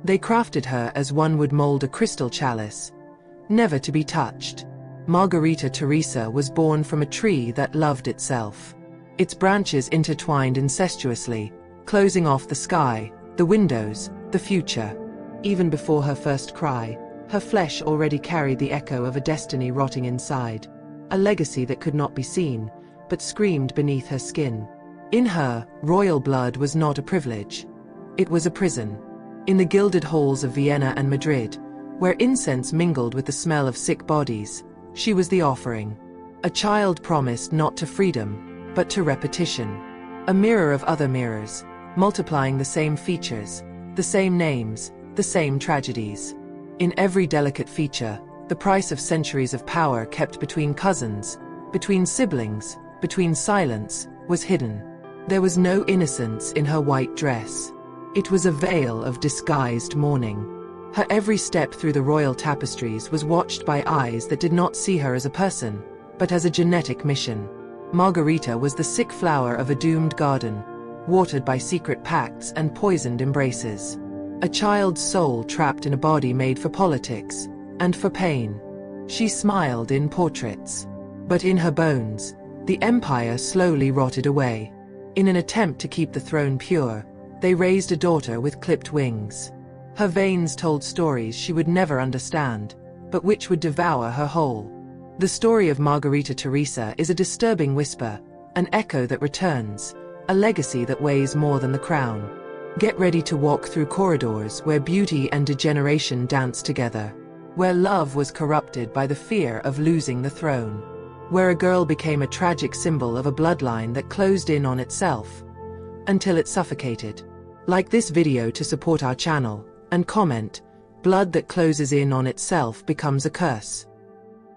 They crafted her as one would mold a crystal chalice, never to be touched. Margarita Teresa was born from a tree that loved itself. Its branches intertwined incestuously, closing off the sky, the windows, the future. Even before her first cry, her flesh already carried the echo of a destiny rotting inside, a legacy that could not be seen, but screamed beneath her skin. In her, royal blood was not a privilege. It was a prison. In the gilded halls of Vienna and Madrid, where incense mingled with the smell of sick bodies, she was the offering. A child promised not to freedom, but to repetition. A mirror of other mirrors, multiplying the same features, the same names, the same tragedies. In every delicate feature, the price of centuries of power kept between cousins, between siblings, between silence, was hidden. There was no innocence in her white dress. It was a veil of disguised mourning. Her every step through the royal tapestries was watched by eyes that did not see her as a person, but as a genetic mission. Margarita was the sick flower of a doomed garden, watered by secret pacts and poisoned embraces. A child's soul trapped in a body made for politics, and for pain. She smiled in portraits. But in her bones, the empire slowly rotted away. In an attempt to keep the throne pure, they raised a daughter with clipped wings. Her veins told stories she would never understand, but which would devour her whole. The story of Margarita Teresa is a disturbing whisper, an echo that returns, a legacy that weighs more than the crown. Get ready to walk through corridors where beauty and degeneration dance together, where love was corrupted by the fear of losing the throne, where a girl became a tragic symbol of a bloodline that closed in on itself, until it suffocated. Like this video to support our channel, and comment, blood that closes in on itself becomes a curse.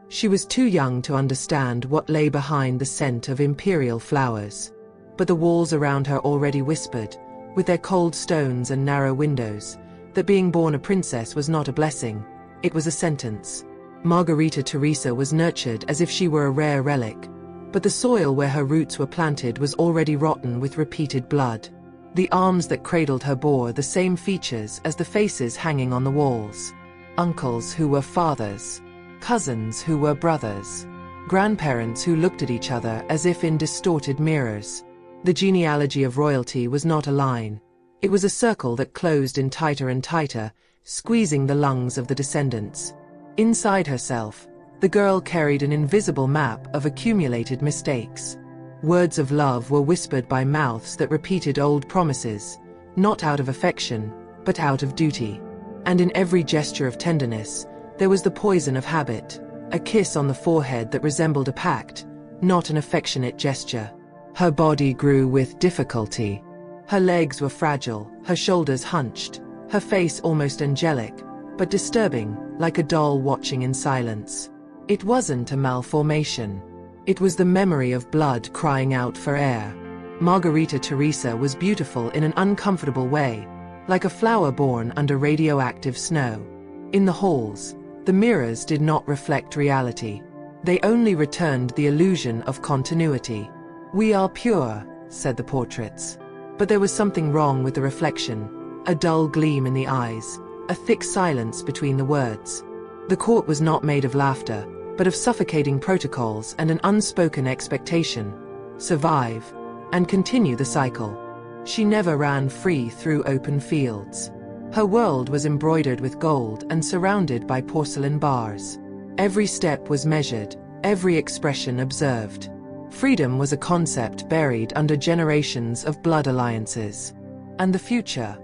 She was too young to understand what lay behind the scent of imperial flowers, but the walls around her already whispered, with their cold stones and narrow windows, that being born a princess was not a blessing, it was a sentence. Margarita Teresa was nurtured as if she were a rare relic, but the soil where her roots were planted was already rotten with repeated blood. The arms that cradled her bore the same features as the faces hanging on the walls. Uncles who were fathers, cousins who were brothers, grandparents who looked at each other as if in distorted mirrors. The genealogy of royalty was not a line. It was a circle that closed in tighter and tighter, squeezing the lungs of the descendants. Inside herself, the girl carried an invisible map of accumulated mistakes. Words of love were whispered by mouths that repeated old promises, not out of affection, but out of duty. And in every gesture of tenderness, there was the poison of habit, a kiss on the forehead that resembled a pact, not an affectionate gesture. Her body grew with difficulty. Her legs were fragile, her shoulders hunched, her face almost angelic, but disturbing, like a doll watching in silence. It wasn't a malformation. It was the memory of blood crying out for air. Margarita Teresa was beautiful in an uncomfortable way, like a flower born under radioactive snow. In the halls, the mirrors did not reflect reality. They only returned the illusion of continuity. "We are pure," said the portraits. But there was something wrong with the reflection, a dull gleam in the eyes, a thick silence between the words. The court was not made of laughter, but of suffocating protocols and an unspoken expectation. Survive, and continue the cycle. She never ran free through open fields. Her world was embroidered with gold and surrounded by porcelain bars. Every step was measured, every expression observed. Freedom was a concept buried under generations of blood alliances. And the future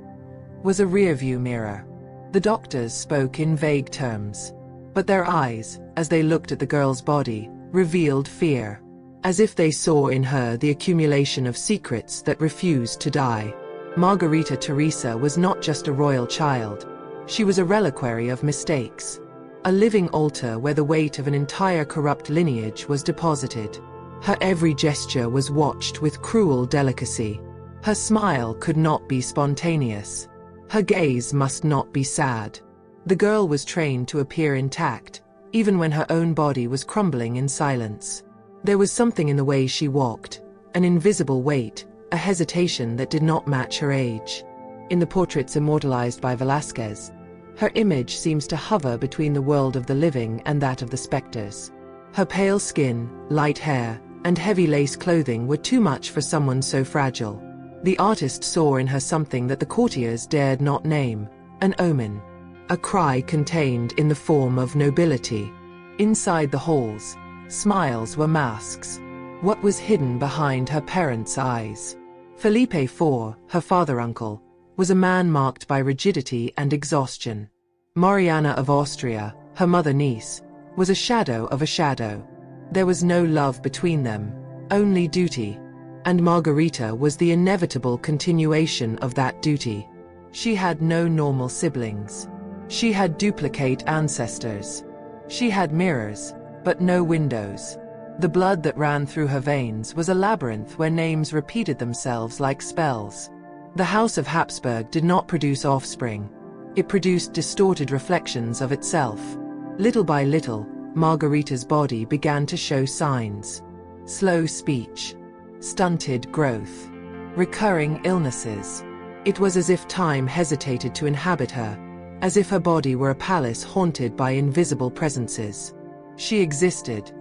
was a rearview mirror. The doctors spoke in vague terms, but their eyes, as they looked at the girl's body, revealed fear, as if they saw in her the accumulation of secrets that refused to die. Margarita Teresa was not just a royal child. She was a reliquary of mistakes, a living altar where the weight of an entire corrupt lineage was deposited. Her every gesture was watched with cruel delicacy. Her smile could not be spontaneous. Her gaze must not be sad. The girl was trained to appear intact, even when her own body was crumbling in silence. There was something in the way she walked, an invisible weight, a hesitation that did not match her age. In the portraits immortalized by Velázquez, her image seems to hover between the world of the living and that of the specters. Her pale skin, light hair, and heavy lace clothing were too much for someone so fragile. The artist saw in her something that the courtiers dared not name, an omen. A cry contained in the form of nobility. Inside the halls, smiles were masks. What was hidden behind her parents' eyes? Felipe IV, her father-uncle, was a man marked by rigidity and exhaustion. Mariana of Austria, her mother-niece, was a shadow of a shadow. There was no love between them, only duty. And Margarita was the inevitable continuation of that duty. She had no normal siblings. She had duplicate ancestors. She had mirrors, but no windows. The blood that ran through her veins was a labyrinth where names repeated themselves like spells. The House of Habsburg did not produce offspring. It produced distorted reflections of itself. Little by little, Margarita's body began to show signs. Slow speech, stunted growth, recurring illnesses. It was as if time hesitated to inhabit her, as if her body were a palace haunted by invisible presences. She existed,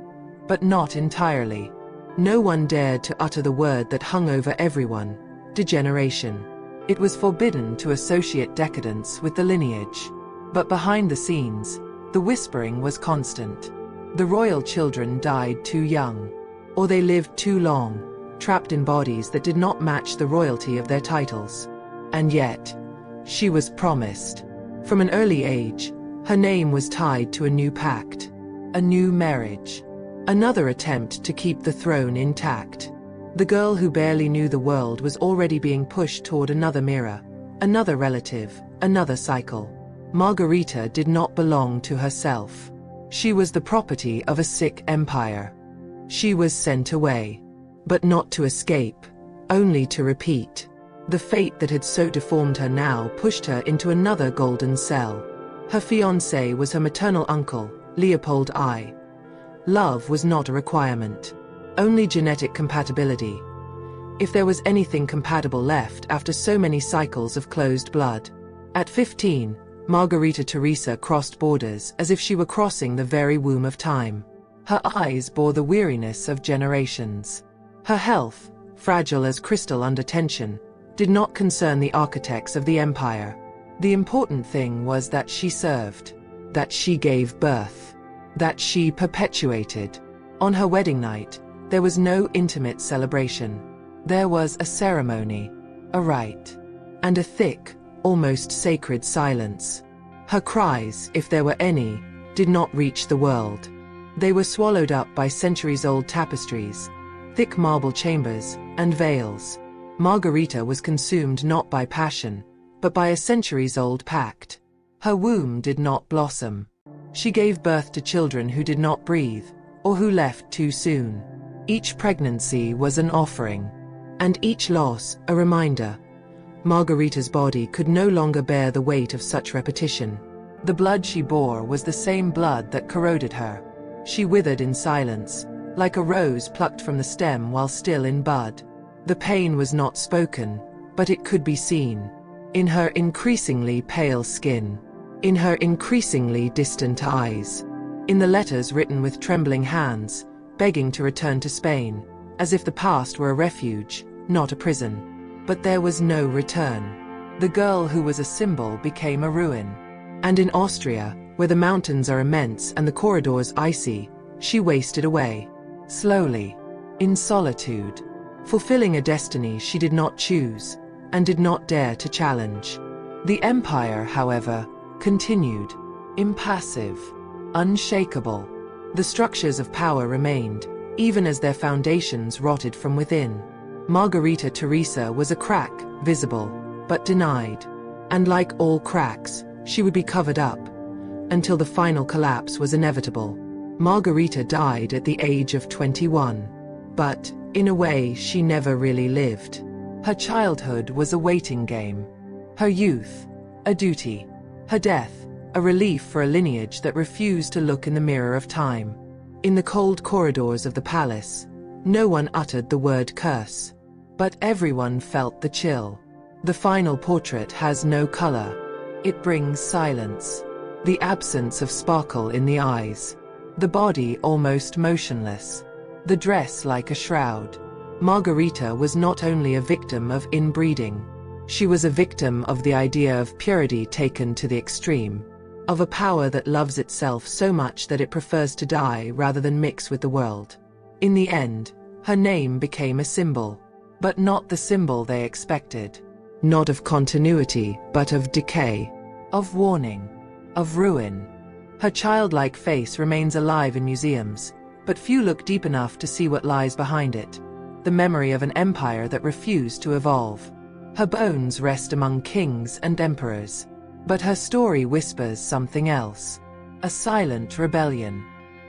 but not entirely. No one dared to utter the word that hung over everyone: degeneration. It was forbidden to associate decadence with the lineage. But behind the scenes, the whispering was constant. The royal children died too young, or they lived too long, trapped in bodies that did not match the royalty of their titles. And yet, she was promised. From an early age, her name was tied to a new pact, a new marriage, another attempt to keep the throne intact. The girl who barely knew the world was already being pushed toward another mirror, another relative, another cycle. Margarita did not belong to herself. She was the property of a sick empire. She was sent away, but not to escape, only to repeat. The fate that had so deformed her now pushed her into another golden cell. Her fiancé was her maternal uncle, Leopold I. Love was not a requirement, only genetic compatibility. If there was anything compatible left after so many cycles of closed blood. At 15, Margarita Teresa crossed borders as if she were crossing the very womb of time. Her eyes bore the weariness of generations. Her health, fragile as crystal under tension, did not concern the architects of the empire. The important thing was that she served, that she gave birth, that she perpetuated. On her wedding night, there was no intimate celebration. There was a ceremony, a rite, and a thick, almost sacred silence. Her cries, if there were any, did not reach the world. They were swallowed up by centuries-old tapestries, thick marble chambers, and veils. Margarita was consumed not by passion, but by a centuries-old pact. Her womb did not blossom. She gave birth to children who did not breathe, or who left too soon. Each pregnancy was an offering, and each loss a reminder. Margarita's body could no longer bear the weight of such repetition. The blood she bore was the same blood that corroded her. She withered in silence, like a rose plucked from the stem while still in bud. The pain was not spoken, but it could be seen. In her increasingly pale skin, in her increasingly distant eyes, in the letters written with trembling hands, begging to return to Spain, as if the past were a refuge, not a prison. But there was no return. The girl who was a symbol became a ruin. And in Austria, where the mountains are immense and the corridors icy, she wasted away, slowly, in solitude, fulfilling a destiny she did not choose, and did not dare to challenge. The empire, however, continued, impassive, unshakable. The structures of power remained, even as their foundations rotted from within. Margarita Teresa was a crack, visible, but denied. And like all cracks, she would be covered up, until the final collapse was inevitable. Margarita died at the age of 21. But, in a way, she never really lived. Her childhood was a waiting game. Her youth, a duty. Her death, a relief for a lineage that refused to look in the mirror of time. In the cold corridors of the palace, no one uttered the word curse. But everyone felt the chill. The final portrait has no color. It brings silence. The absence of sparkle in the eyes. The body almost motionless. The dress like a shroud. Margarita was not only a victim of inbreeding. She was a victim of the idea of purity taken to the extreme. Of a power that loves itself so much that it prefers to die rather than mix with the world. In the end, her name became a symbol. But not the symbol they expected. Not of continuity, but of decay. Of warning. Of ruin. Her childlike face remains alive in museums, but few look deep enough to see what lies behind it. The memory of an empire that refused to evolve. Her bones rest among kings and emperors. But her story whispers something else. A silent rebellion.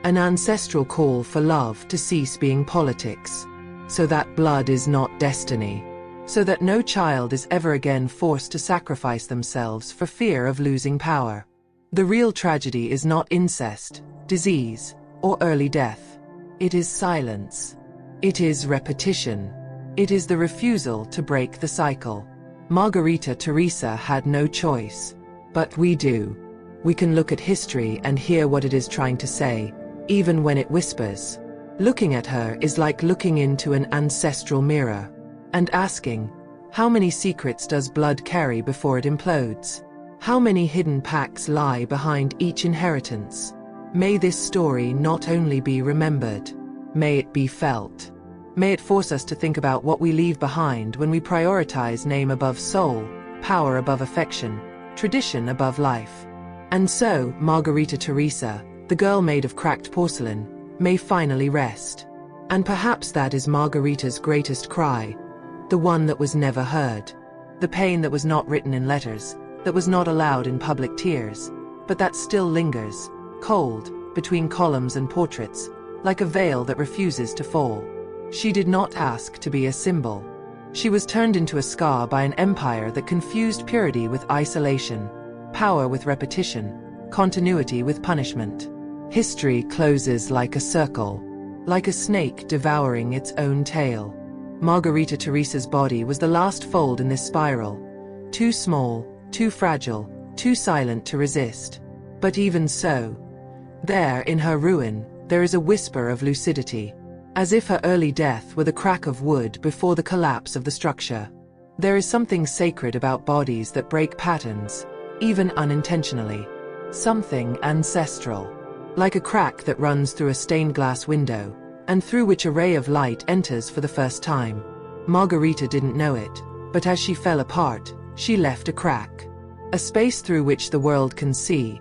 An ancestral call for love to cease being politics. So that blood is not destiny. So that no child is ever again forced to sacrifice themselves for fear of losing power. The real tragedy is not incest, disease, or early death. It is silence. It is repetition. It is the refusal to break the cycle. Margarita Teresa had no choice. But we do. We can look at history and hear what it is trying to say, even when it whispers. Looking at her is like looking into an ancestral mirror. And asking, how many secrets does blood carry before it implodes? How many hidden pacts lie behind each inheritance? May this story not only be remembered, may it be felt. May it force us to think about what we leave behind when we prioritize name above soul, power above affection, tradition above life. And so, Margarita Teresa, the girl made of cracked porcelain, may finally rest. And perhaps that is Margarita's greatest cry, the one that was never heard. The pain that was not written in letters, that was not allowed in public tears, but that still lingers, cold, between columns and portraits, like a veil that refuses to fall. She did not ask to be a symbol. She was turned into a scar by an empire that confused purity with isolation, power with repetition, continuity with punishment. History closes like a circle, like a snake devouring its own tail. Margarita Teresa's body was the last fold in this spiral, too small, too fragile, too silent to resist. But even so, there in her ruin, there is a whisper of lucidity. As if her early death were the crack of wood before the collapse of the structure. There is something sacred about bodies that break patterns, even unintentionally. Something ancestral. Like a crack that runs through a stained glass window, and through which a ray of light enters for the first time. Margarita didn't know it, but as she fell apart, she left a crack. A space through which the world can see,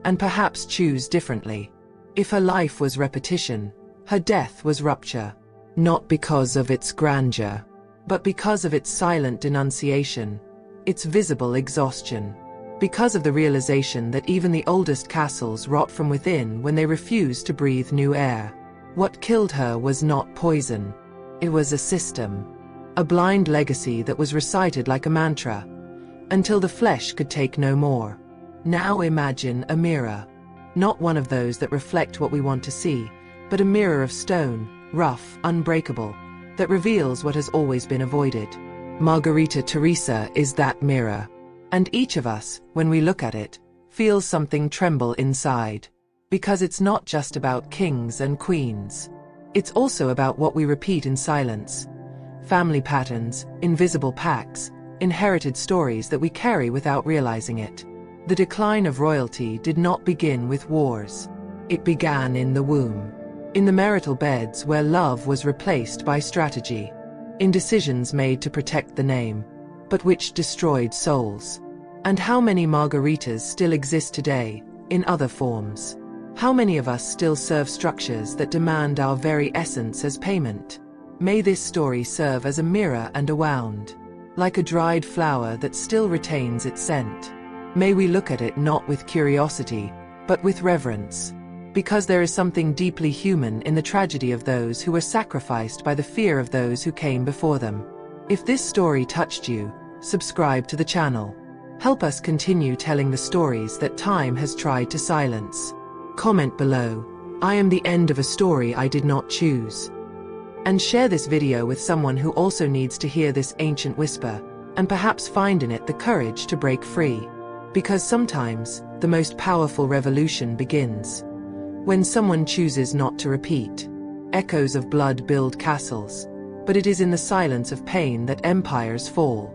and perhaps choose differently. If her life was repetition, her death was rupture. Not because of its grandeur, but because of its silent denunciation, its visible exhaustion. Because of the realization that even the oldest castles rot from within when they refuse to breathe new air. What killed her was not poison. It was a system. A blind legacy that was recited like a mantra, until the flesh could take no more. Now imagine a mirror. Not one of those that reflect what we want to see, but a mirror of stone, rough, unbreakable, that reveals what has always been avoided. Margarita Teresa is that mirror. And each of us, when we look at it, feels something tremble inside. Because it's not just about kings and queens. It's also about what we repeat in silence. Family patterns, invisible pacts, inherited stories that we carry without realizing it. The decline of royalty did not begin with wars. It began in the womb. In the marital beds where love was replaced by strategy. In decisions made to protect the name, but which destroyed souls. And how many Margaritas still exist today, in other forms? How many of us still serve structures that demand our very essence as payment? May this story serve as a mirror and a wound. Like a dried flower that still retains its scent. May we look at it not with curiosity, but with reverence. Because there is something deeply human in the tragedy of those who were sacrificed by the fear of those who came before them. If this story touched you, subscribe to the channel. Help us continue telling the stories that time has tried to silence. Comment below, I am the end of a story I did not choose. And share this video with someone who also needs to hear this ancient whisper, and perhaps find in it the courage to break free. Because sometimes, the most powerful revolution begins when someone chooses not to repeat. Echoes of blood build castles, but it is in the silence of pain that empires fall.